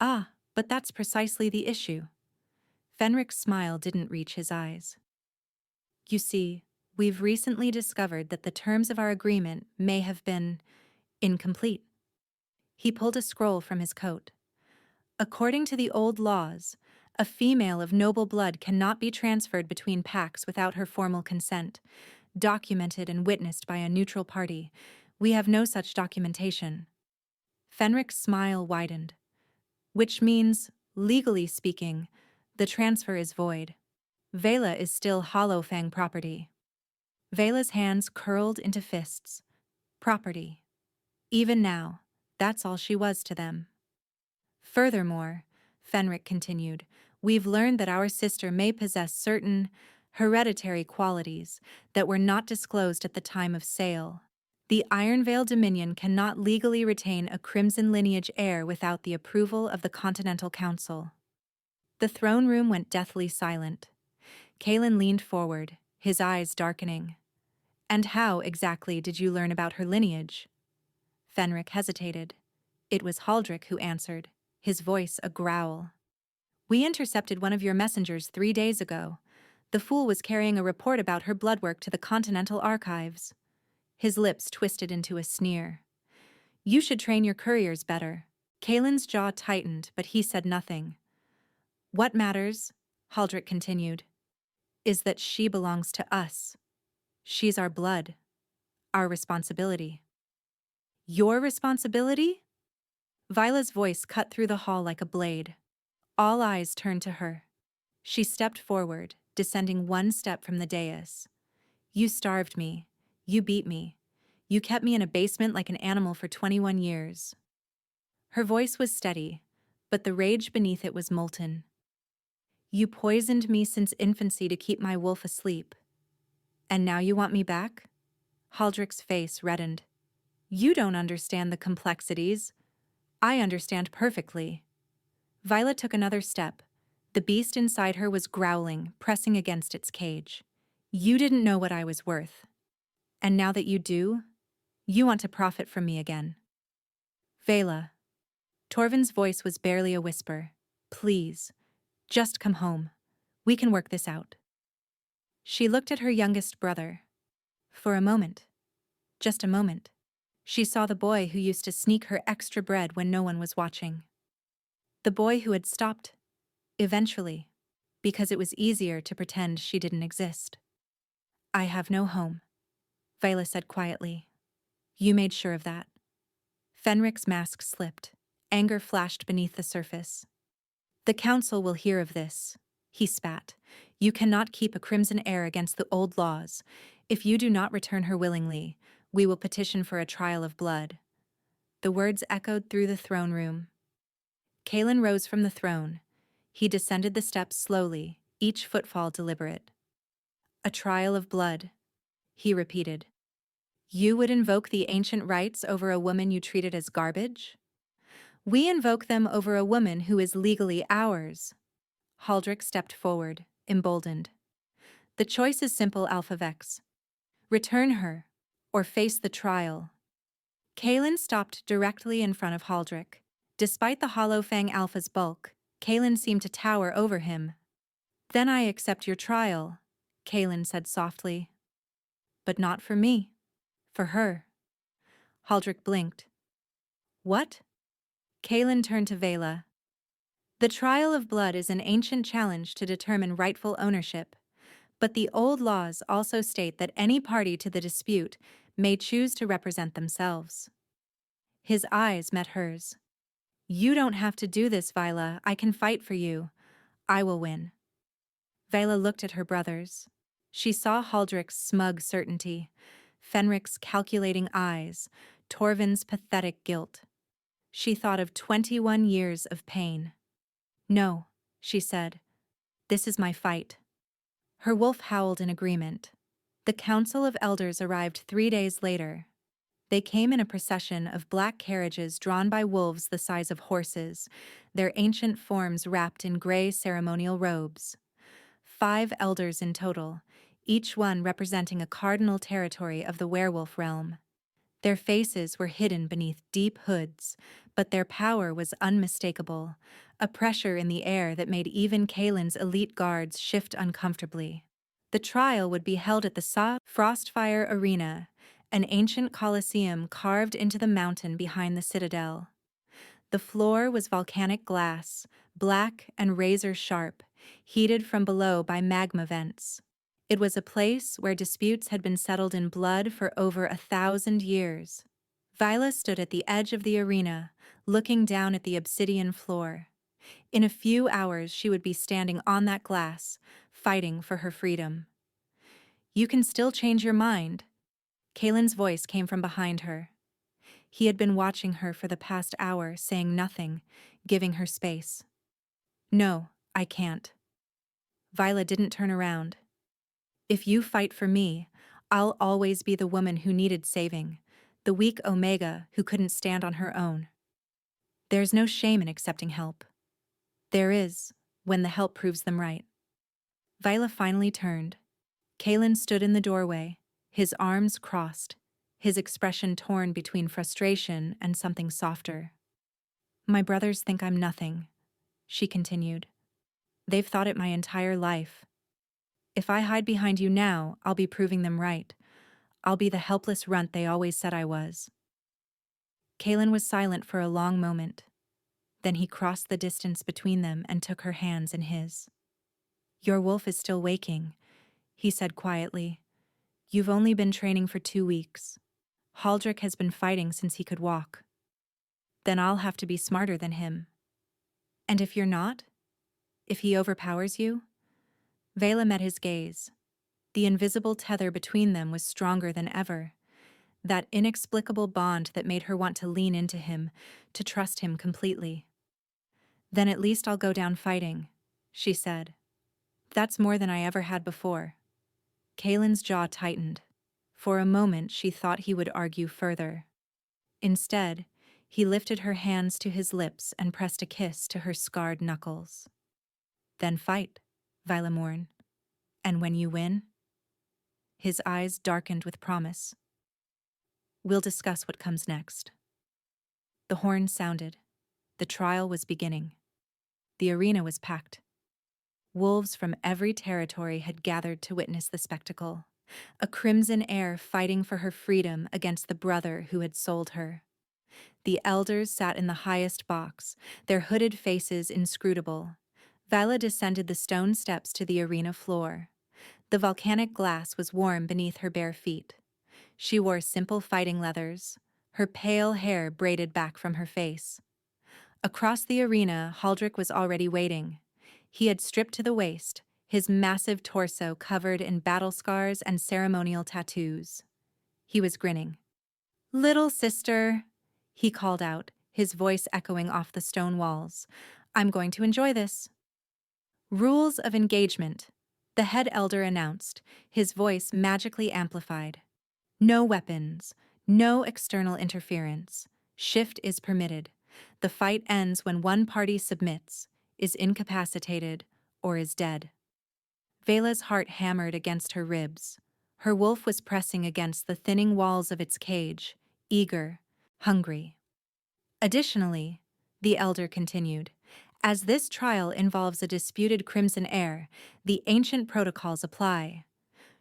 "Ah, but that's precisely the issue." Fenric's smile didn't reach his eyes. "You see, we've recently discovered that the terms of our agreement may have been incomplete." He pulled a scroll from his coat. "According to the old laws, a female of noble blood cannot be transferred between packs without her formal consent, documented and witnessed by a neutral party. We have no such documentation." Fenric's smile widened. "Which means, legally speaking, the transfer is void." Vela is still Hollow Fang property. Vela's hands curled into fists. Property. Even now, that's all she was to them. Furthermore, Fenric continued, we've learned that our sister may possess certain hereditary qualities that were not disclosed at the time of sale. The Ironvale Dominion cannot legally retain a Crimson lineage heir without the approval of the Continental Council. The throne room went deathly silent. Kaelin leaned forward, his eyes darkening. And how, exactly, did you learn about her lineage? Fenric hesitated. It was Haldrick who answered, his voice a growl. We intercepted one of your messengers 3 days ago. The fool was carrying a report about her blood work to the Continental Archives. His lips twisted into a sneer. You should train your couriers better. Kaelin's jaw tightened, but he said nothing. What matters, Haldrick continued, is that she belongs to us. She's our blood. Our responsibility. Your responsibility? Vila's voice cut through the hall like a blade. All eyes turned to her. She stepped forward, descending 1 step from the dais. You starved me. You beat me. You kept me in a basement like an animal for 21 years. Her voice was steady, but the rage beneath it was molten. You poisoned me since infancy to keep my wolf asleep. And now you want me back? Haldrick's face reddened. You don't understand the complexities. I understand perfectly. Vila took another step. The beast inside her was growling, pressing against its cage. You didn't know what I was worth. And now that you do, you want to profit from me again. Vela. Torvin's voice was barely a whisper. Please, just come home. We can work this out. She looked at her youngest brother. For a moment. Just a moment. She saw the boy who used to sneak her extra bread when no one was watching. The boy who had stopped, eventually, because it was easier to pretend she didn't exist. I have no home, Vila said quietly. You made sure of that. Fenric's mask slipped. Anger flashed beneath the surface. The council will hear of this, he spat. You cannot keep a crimson heir against the old laws. If you do not return her willingly, we will petition for a trial of blood. The words echoed through the throne room. Kaelin rose from the throne. He descended the steps slowly, each footfall deliberate. A trial of blood, he repeated. You would invoke the ancient rites over a woman you treated as garbage? We invoke them over a woman who is legally ours. Haldrick stepped forward, emboldened. The choice is simple, Alpha Vex. Return her, or face the trial. Kaelin stopped directly in front of Haldrick. Despite the Hollow Fang Alpha's bulk, Kaelin seemed to tower over him. Then I accept your trial, Kaelin said softly. But not for me. For her. Haldrick blinked. What? Kaelin turned to Vela. The trial of blood is an ancient challenge to determine rightful ownership, but the old laws also state that any party to the dispute may choose to represent themselves. His eyes met hers. You don't have to do this, Vila. I can fight for you. I will win. Vela looked at her brothers. She saw Haldrick's smug certainty, Fenric's calculating eyes, Torvin's pathetic guilt. She thought of 21 years of pain. No, she said. This is my fight. Her wolf howled in agreement. The Council of Elders arrived 3 days later. They came in a procession of black carriages drawn by wolves the size of horses, their ancient forms wrapped in gray ceremonial robes. 5 elders in total, each one representing a cardinal territory of the werewolf realm. Their faces were hidden beneath deep hoods, but their power was unmistakable, a pressure in the air that made even Kaelin's elite guards shift uncomfortably. The trial would be held at the Frostfire Arena, an ancient coliseum carved into the mountain behind the citadel. The floor was volcanic glass, black and razor-sharp, heated from below by magma vents. It was a place where disputes had been settled in blood for over 1,000 years. Vila stood at the edge of the arena, looking down at the obsidian floor. In a few hours she would be standing on that glass, fighting for her freedom. You can still change your mind. Kaylin's voice came from behind her. He had been watching her for the past hour, saying nothing, giving her space. No, I can't. Viola didn't turn around. If you fight for me, I'll always be the woman who needed saving, the weak Omega who couldn't stand on her own. There's no shame in accepting help. There is, when the help proves them right. Viola finally turned. Kaylin stood in the doorway, his arms crossed, his expression torn between frustration and something softer. My brothers think I'm nothing, she continued. They've thought it my entire life. If I hide behind you now, I'll be proving them right. I'll be the helpless runt they always said I was. Kaylin was silent for a long moment. Then he crossed the distance between them and took her hands in his. Your wolf is still waking, he said quietly. You've only been training for 2 weeks. Haldrick has been fighting since he could walk. Then I'll have to be smarter than him. And if you're not? If he overpowers you? Vela met his gaze. The invisible tether between them was stronger than ever. That inexplicable bond that made her want to lean into him, to trust him completely. Then at least I'll go down fighting, she said. That's more than I ever had before. Kaylin's jaw tightened. For a moment she thought he would argue further. Instead, he lifted her hands to his lips and pressed a kiss to her scarred knuckles. Then fight, Viola mourned. And when you win? His eyes darkened with promise. We'll discuss what comes next. The horn sounded. The trial was beginning. The arena was packed. Wolves from every territory had gathered to witness the spectacle. A crimson heir fighting for her freedom against the brother who had sold her. The elders sat in the highest box, their hooded faces inscrutable. Vala descended the stone steps to the arena floor. The volcanic glass was warm beneath her bare feet. She wore simple fighting leathers, her pale hair braided back from her face. Across the arena, Haldrick was already waiting. He had stripped to the waist, his massive torso covered in battle scars and ceremonial tattoos. He was grinning. Little sister, he called out, his voice echoing off the stone walls. I'm going to enjoy this. Rules of engagement, the head elder announced, his voice magically amplified. No weapons, no external interference. Shift is permitted. The fight ends when one party submits, is incapacitated, or is dead. Vela's heart hammered against her ribs. Her wolf was pressing against the thinning walls of its cage, eager, hungry. Additionally, the elder continued, as this trial involves a disputed crimson heir, the ancient protocols apply.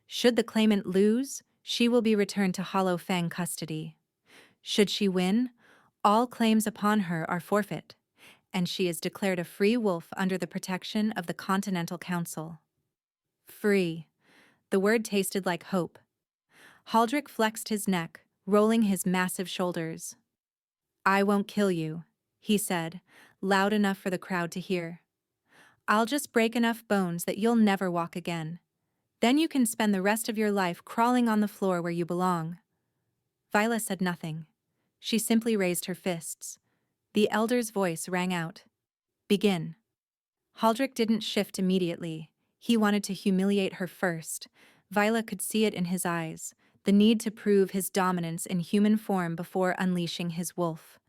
Should the claimant lose, she will be returned to Hollow Fang custody. Should she win, all claims upon her are forfeit, and she is declared a free wolf under the protection of the Continental Council. Free. The word tasted like hope. Haldrick flexed his neck, rolling his massive shoulders. I won't kill you, he said, loud enough for the crowd to hear. I'll just break enough bones that you'll never walk again. Then you can spend the rest of your life crawling on the floor where you belong. Viola said nothing. She simply raised her fists. The elder's voice rang out. Begin. Haldrick didn't shift immediately. He wanted to humiliate her first. Viola could see it in his eyes, the need to prove his dominance in human form before unleashing his wolf.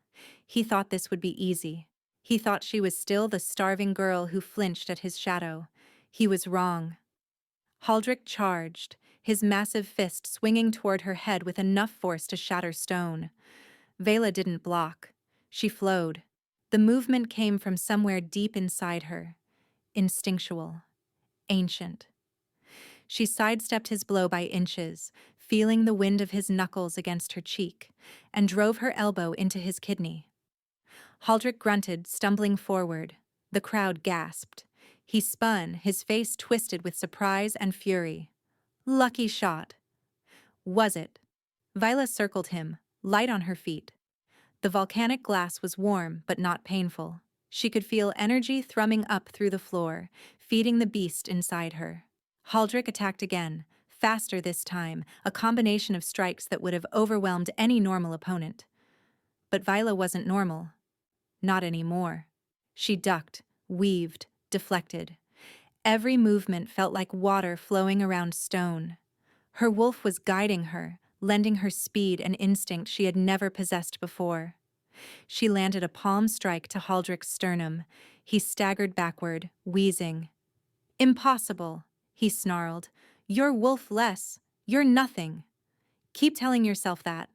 He thought this would be easy. He thought she was still the starving girl who flinched at his shadow. He was wrong. Haldrick charged, his massive fist swinging toward her head with enough force to shatter stone. Vela didn't block. She flowed. The movement came from somewhere deep inside her. Instinctual. Ancient. She sidestepped his blow by inches, feeling the wind of his knuckles against her cheek, and drove her elbow into his kidney. Haldrick grunted, stumbling forward. The crowd gasped. He spun, his face twisted with surprise and fury. Lucky shot. Was it? Viola circled him, light on her feet. The volcanic glass was warm but not painful. She could feel energy thrumming up through the floor, feeding the beast inside her. Haldrick attacked again, faster this time, a combination of strikes that would have overwhelmed any normal opponent. But Viola wasn't normal. Not anymore. She ducked, weaved, deflected. Every movement felt like water flowing around stone. Her wolf was guiding her, lending her speed and instinct she had never possessed before. She landed a palm strike to Haldrick's sternum. He staggered backward, wheezing. "Impossible," he snarled. "You're wolf-less. You're nothing." "Keep telling yourself that."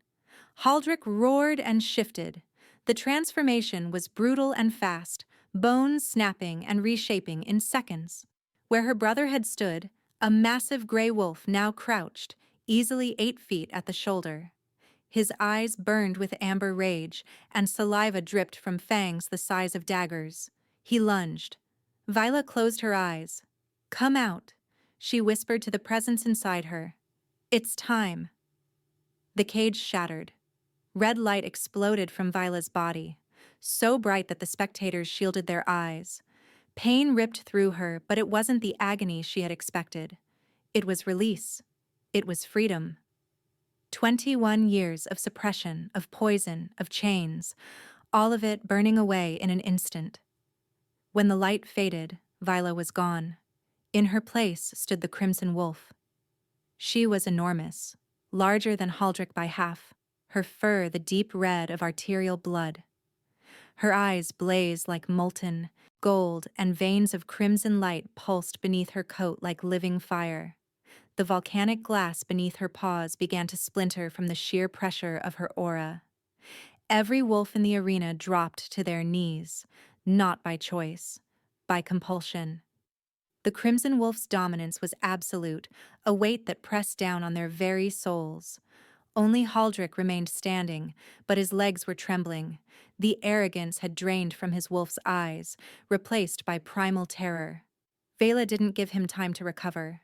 Haldrick roared and shifted. The transformation was brutal and fast, bones snapping and reshaping in seconds. Where her brother had stood, a massive gray wolf now crouched, easily 8 feet at the shoulder. His eyes burned with amber rage, and saliva dripped from fangs the size of daggers. He lunged. Viola closed her eyes. "Come out," she whispered to the presence inside her. "It's time." The cage shattered. Red light exploded from Viola's body, so bright that the spectators shielded their eyes. Pain ripped through her, but it wasn't the agony she had expected. It was release. It was freedom. 21 years of suppression, of poison, of chains, all of it burning away in an instant. When the light faded, Viola was gone. In her place stood the crimson wolf. She was enormous, larger than Haldrick by half, her fur the deep red of arterial blood. Her eyes blazed like molten gold, and veins of crimson light pulsed beneath her coat like living fire. The volcanic glass beneath her paws began to splinter from the sheer pressure of her aura. Every wolf in the arena dropped to their knees, not by choice, by compulsion. The crimson wolf's dominance was absolute, a weight that pressed down on their very souls. Only Haldrick remained standing, but his legs were trembling. The arrogance had drained from his wolf's eyes, replaced by primal terror. Vela didn't give him time to recover.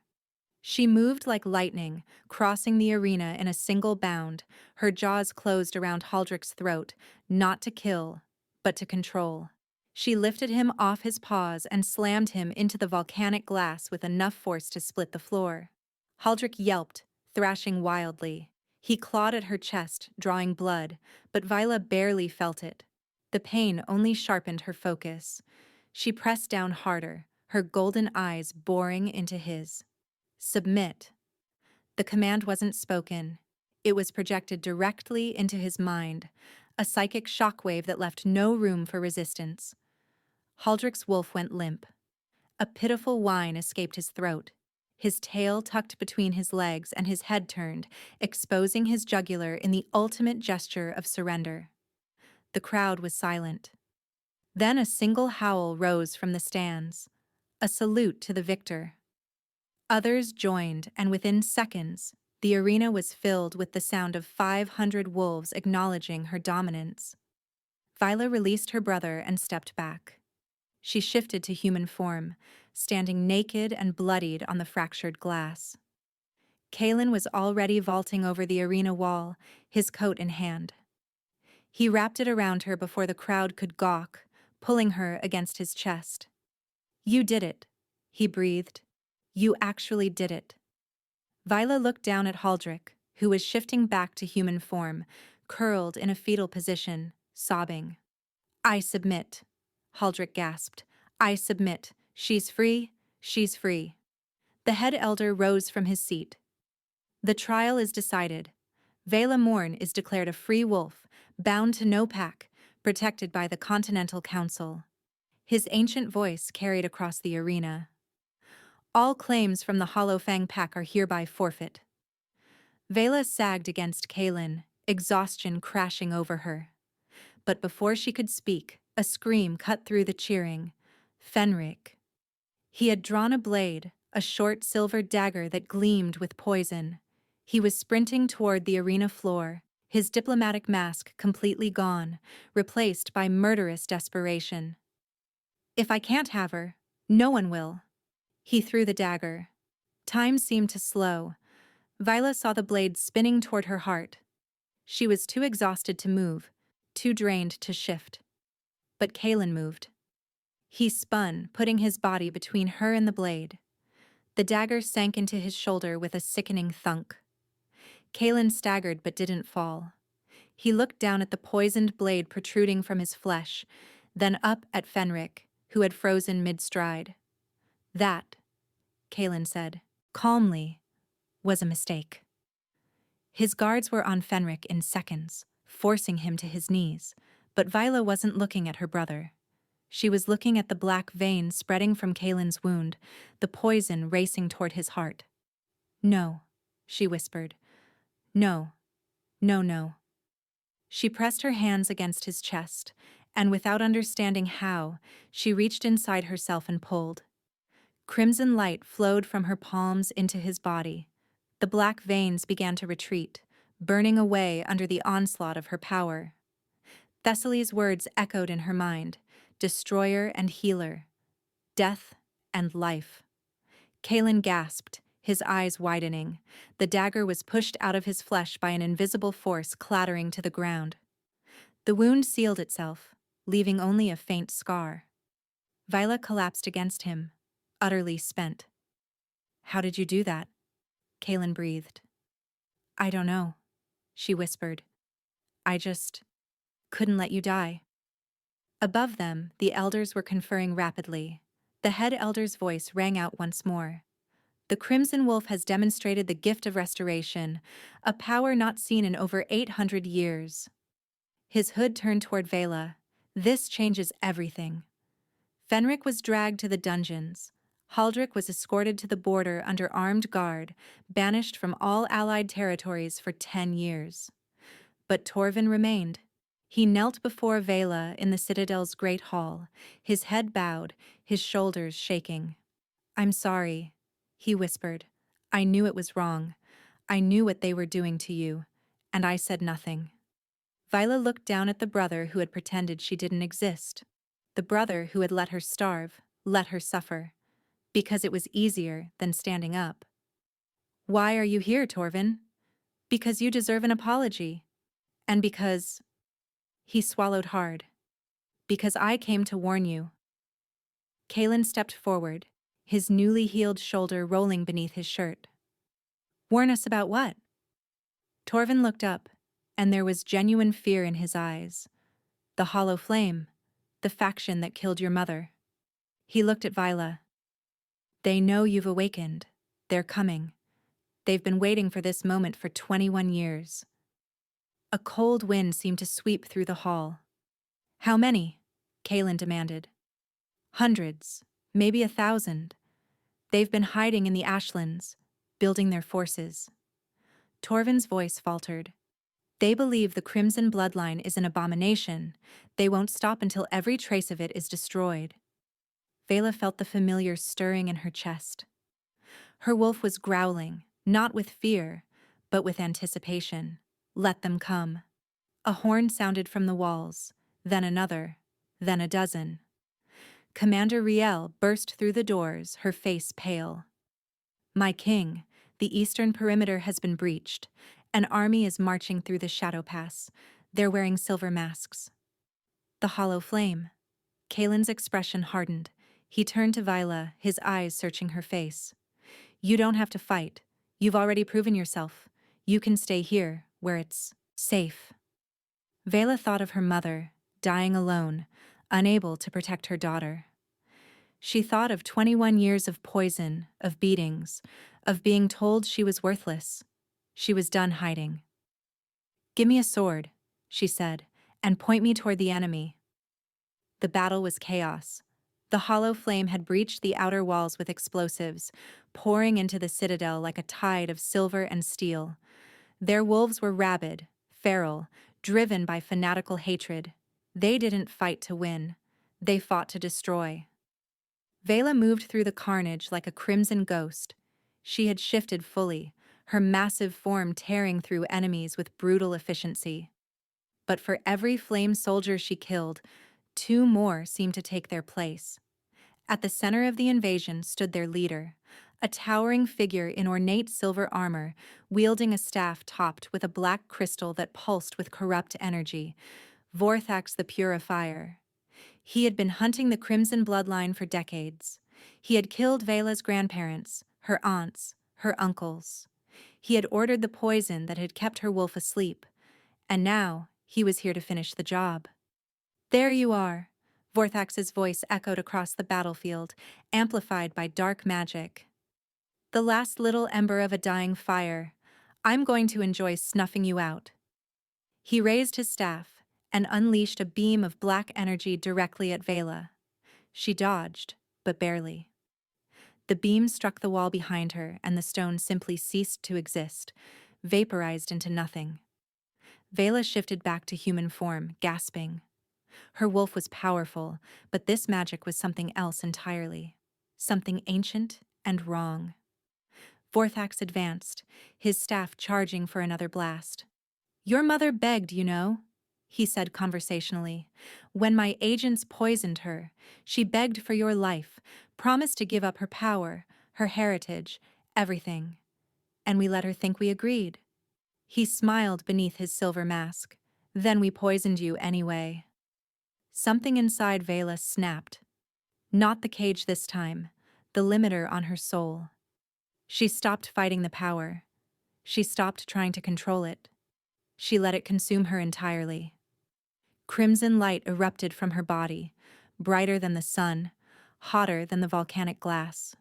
She moved like lightning, crossing the arena in a single bound, her jaws closed around Haldrick's throat, not to kill, but to control. She lifted him off his paws and slammed him into the volcanic glass with enough force to split the floor. Haldrick yelped, thrashing wildly. He clawed at her chest, drawing blood, but Viola barely felt it. The pain only sharpened her focus. She pressed down harder, her golden eyes boring into his. Submit. The command wasn't spoken. It was projected directly into his mind, a psychic shockwave that left no room for resistance. Haldrick's wolf went limp. A pitiful whine escaped his throat. His tail tucked between his legs and his head turned, exposing his jugular in the ultimate gesture of surrender. The crowd was silent. Then a single howl rose from the stands, a salute to the victor. Others joined, and within seconds, the arena was filled with the sound of 500 wolves acknowledging her dominance. Viola released her brother and stepped back. She shifted to human form, standing naked and bloodied on the fractured glass. Kalen was already vaulting over the arena wall, his coat in hand. He wrapped it around her before the crowd could gawk, pulling her against his chest. "You did it," he breathed. "You actually did it." Viola looked down at Haldrick, who was shifting back to human form, curled in a fetal position, sobbing. "I submit," Haldrick gasped. "I submit. She's free. She's free." The head elder rose from his seat. "The trial is decided. Vela Morn is declared a free wolf, bound to no pack, protected by the Continental Council." His ancient voice carried across the arena. "All claims from the Hollow Fang pack are hereby forfeit." Vela sagged against Kalen, exhaustion crashing over her. But before she could speak, a scream cut through the cheering. Fenric. He had drawn a blade, a short silver dagger that gleamed with poison. He was sprinting toward the arena floor, his diplomatic mask completely gone, replaced by murderous desperation. "If I can't have her, no one will." He threw the dagger. Time seemed to slow. Viola saw the blade spinning toward her heart. She was too exhausted to move, too drained to shift. But Kalen moved. He spun, putting his body between her and the blade. The dagger sank into his shoulder with a sickening thunk. Kalen staggered but didn't fall. He looked down at the poisoned blade protruding from his flesh, then up at Fenric, who had frozen mid-stride. That, Kalen said, calmly, was a mistake. His guards were on Fenric in seconds, forcing him to his knees, but Viola wasn't looking at her brother. She was looking at the black vein spreading from Kalen's wound, the poison racing toward his heart. "No," she whispered. "No, no, no." She pressed her hands against his chest, and without understanding how, she reached inside herself and pulled. Crimson light flowed from her palms into his body. The black veins began to retreat, burning away under the onslaught of her power. Thessaly's words echoed in her mind, destroyer and healer, death and life. Kalen gasped, his eyes widening. The dagger was pushed out of his flesh by an invisible force clattering to the ground. The wound sealed itself, leaving only a faint scar. Viola collapsed against him, utterly spent. "How did you do that?" Kalen breathed. "I don't know," she whispered. "I just couldn't let you die." Above them, the elders were conferring rapidly. The head elder's voice rang out once more. "The Crimson Wolf has demonstrated the gift of restoration, a power not seen in over 800 years. His hood turned toward Vela. "This changes everything." Fenric was dragged to the dungeons. Haldric was escorted to the border under armed guard, banished from all allied territories for 10 years. But Torvin remained. He knelt before Vela in the Citadel's great hall, his head bowed, his shoulders shaking. "I'm sorry," he whispered. "I knew it was wrong. I knew what they were doing to you, and I said nothing." Viola looked down at the brother who had pretended she didn't exist. The brother who had let her starve, let her suffer, because it was easier than standing up. "Why are you here, Torvin?" "Because you deserve an apology. And because—" He swallowed hard. "Because I came to warn you." Kalen stepped forward, his newly healed shoulder rolling beneath his shirt. "Warn us about what?" Torvin looked up, and there was genuine fear in his eyes. "The Hollow Flame, the faction that killed your mother." He looked at Viola. "They know you've awakened. They're coming. They've been waiting for this moment for 21 years. A cold wind seemed to sweep through the hall. "How many?" Kalen demanded. "Hundreds, maybe 1,000. They've been hiding in the ashlands, building their forces." Torvin's voice faltered. "They believe the Crimson bloodline is an abomination. They won't stop until every trace of it is destroyed." Vela felt the familiar stirring in her chest. Her wolf was growling, not with fear, but with anticipation. Let them come. A horn sounded from the walls, then another, then a dozen. Commander Riel burst through the doors, her face pale. "My king, the eastern perimeter has been breached. An army is marching through the Shadow Pass. They're wearing silver masks." "The Hollow Flame." Kalen's expression hardened. He turned to Viola, his eyes searching her face. "You don't have to fight. You've already proven yourself. You can stay here, where it's safe." Vela thought of her mother, dying alone, unable to protect her daughter. She thought of 21 years of poison, of beatings, of being told she was worthless. She was done hiding. "Give me a sword," she said, "and point me toward the enemy." The battle was chaos. The Hollow Flame had breached the outer walls with explosives, pouring into the citadel like a tide of silver and steel. Their wolves were rabid, feral, driven by fanatical hatred. They didn't fight to win. They fought to destroy. Vela moved through the carnage like a crimson ghost. She had shifted fully, her massive form tearing through enemies with brutal efficiency. But for every flame soldier she killed, 2 more seemed to take their place. At the center of the invasion stood their leader, a towering figure in ornate silver armor, wielding a staff topped with a black crystal that pulsed with corrupt energy, Vorthax the Purifier. He had been hunting the Crimson bloodline for decades. He had killed Vela's grandparents, her aunts, her uncles. He had ordered the poison that had kept her wolf asleep, and now he was here to finish the job. There you are, Vorthax's voice echoed across the battlefield, amplified by dark magic. The last little ember of a dying fire. I'm going to enjoy snuffing you out. He raised his staff and unleashed a beam of black energy directly at Vela. She dodged, but barely. The beam struck the wall behind her, and the stone simply ceased to exist, vaporized into nothing. Vela shifted back to human form, gasping. Her wolf was powerful, but this magic was something else entirely. Something ancient and wrong. Vorthax advanced, his staff charging for another blast. Your mother begged, you know, he said conversationally. When my agents poisoned her, she begged for your life, promised to give up her power, her heritage, everything. And we let her think we agreed. He smiled beneath his silver mask. Then we poisoned you anyway. Something inside Vela snapped. Not the cage this time, the limiter on her soul. She stopped fighting the power. She stopped trying to control it. She let it consume her entirely. Crimson light erupted from her body, brighter than the sun, hotter than the volcanic glass.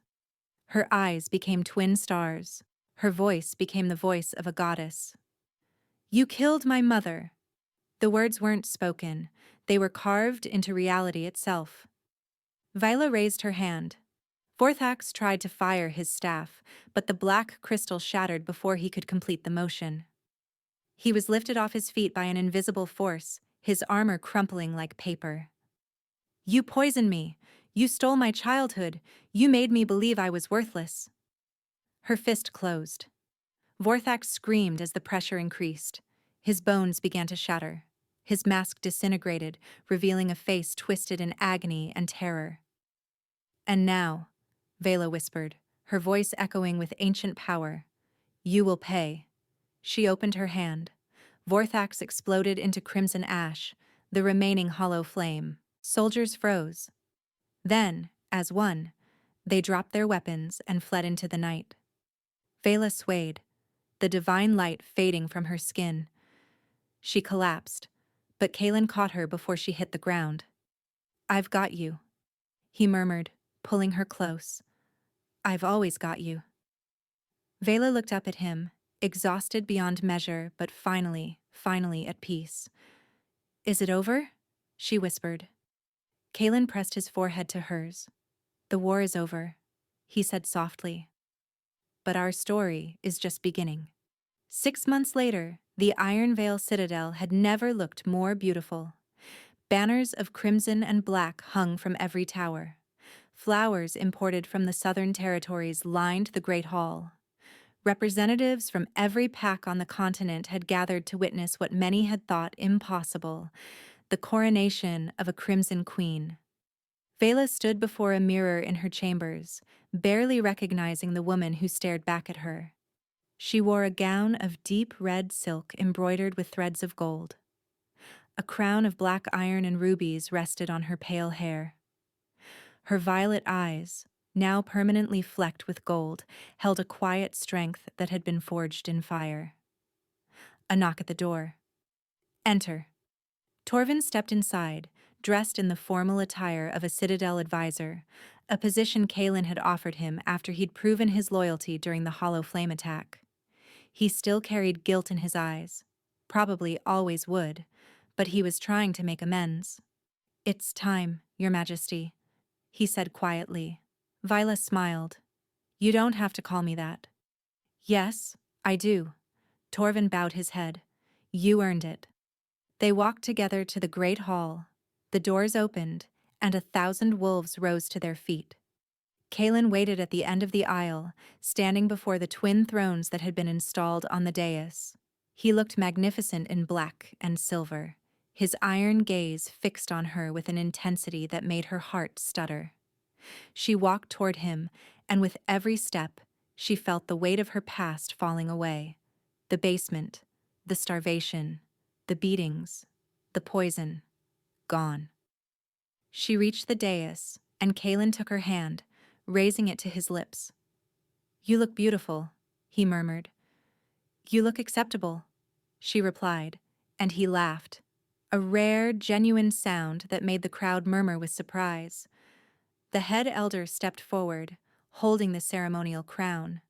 Her eyes became twin stars. Her voice became the voice of a goddess. You killed my mother. The words weren't spoken. They were carved into reality itself. Vila raised her hand. Vorthax tried to fire his staff, but the black crystal shattered before he could complete the motion. He was lifted off his feet by an invisible force, his armor crumpling like paper. You poisoned me. You stole my childhood. You made me believe I was worthless. Her fist closed. Vorthax screamed as the pressure increased. His bones began to shatter. His mask disintegrated, revealing a face twisted in agony and terror. And now, Vela whispered, her voice echoing with ancient power, you will pay. She opened her hand. Vorthax exploded into crimson ash, the remaining hollow flame. Soldiers froze. Then, as one, they dropped their weapons and fled into the night. Vela swayed, the divine light fading from her skin. She collapsed, but Kaelin caught her before she hit the ground. I've got you, he murmured, pulling her close. I've always got you. Vela looked up at him, exhausted beyond measure, but finally at peace. Is it over? She whispered. Kaelin pressed his forehead to hers. The war is over, he said softly. But our story is just beginning. 6 months later, the Iron Veil Citadel had never looked more beautiful. Banners of crimson and black hung from every tower. Flowers imported from the southern territories lined the Great Hall. Representatives from every pack on the continent had gathered to witness what many had thought impossible, the coronation of a Crimson Queen. Vela stood before a mirror in her chambers, barely recognizing the woman who stared back at her. She wore a gown of deep red silk embroidered with threads of gold. A crown of black iron and rubies rested on her pale hair. Her violet eyes, now permanently flecked with gold, held a quiet strength that had been forged in fire. A knock at the door. Enter. Torvin stepped inside, dressed in the formal attire of a Citadel advisor, a position Kaelin had offered him after he'd proven his loyalty during the Hollow Flame attack. He still carried guilt in his eyes. Probably always would, but he was trying to make amends. It's time, Your Majesty, he said quietly. Vila smiled. You don't have to call me that. Yes, I do. Torvin bowed his head. You earned it. They walked together to the great hall. The doors opened, and 1,000 wolves rose to their feet. Kaelin waited at the end of the aisle, standing before the twin thrones that had been installed on the dais. He looked magnificent in black and silver, his iron gaze fixed on her with an intensity that made her heart stutter. She walked toward him, and with every step, she felt the weight of her past falling away. The basement, the starvation, the beatings, the poison, gone. She reached the dais, and Kaelin took her hand, raising it to his lips. You look beautiful, he murmured. You look acceptable, she replied, and he laughed. A rare, genuine sound that made the crowd murmur with surprise. The head elder stepped forward, holding the ceremonial crown.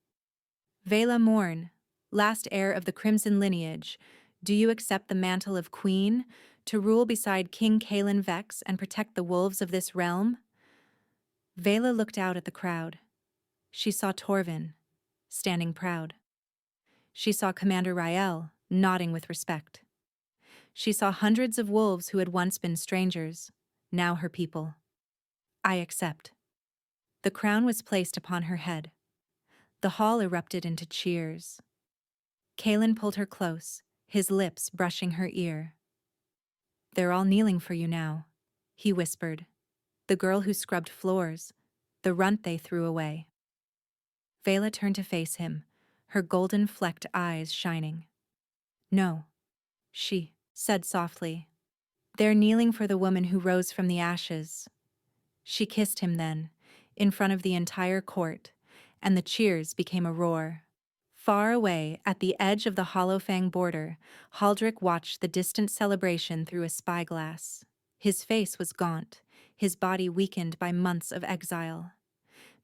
Vela Morn, last heir of the Crimson lineage, do you accept the mantle of queen to rule beside King Kalen Vex and protect the wolves of this realm? Vela looked out at the crowd. She saw Torvin, standing proud. She saw Commander Rael, nodding with respect. She saw hundreds of wolves who had once been strangers, now her people. I accept. The crown was placed upon her head. The hall erupted into cheers. Kalen pulled her close, his lips brushing her ear. They're all kneeling for you now, he whispered. The girl who scrubbed floors, the runt they threw away. Vela turned to face him, her golden-flecked eyes shining. No, she said softly. They're kneeling for the woman who rose from the ashes. She kissed him then, in front of the entire court, and the cheers became a roar. Far away, at the edge of the Hollowfang border, Haldrick watched the distant celebration through a spyglass. His face was gaunt, his body weakened by months of exile.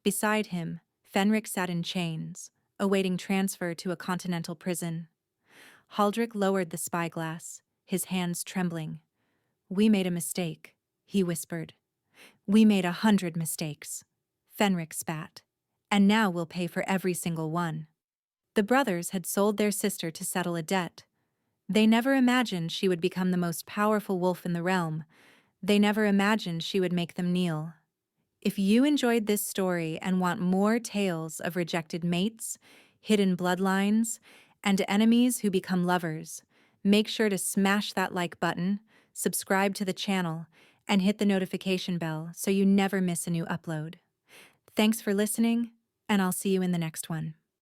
Beside him, Fenric sat in chains, awaiting transfer to a continental prison. Haldrick lowered the spyglass, his hands trembling. We made a mistake, he whispered. We made 100 mistakes. Fenric spat. And now we'll pay for every single one. The brothers had sold their sister to settle a debt. They never imagined she would become the most powerful wolf in the realm. They never imagined she would make them kneel. If you enjoyed this story and want more tales of rejected mates, hidden bloodlines, and enemies who become lovers, make sure to smash that like button, subscribe to the channel, and hit the notification bell so you never miss a new upload. Thanks for listening, and I'll see you in the next one.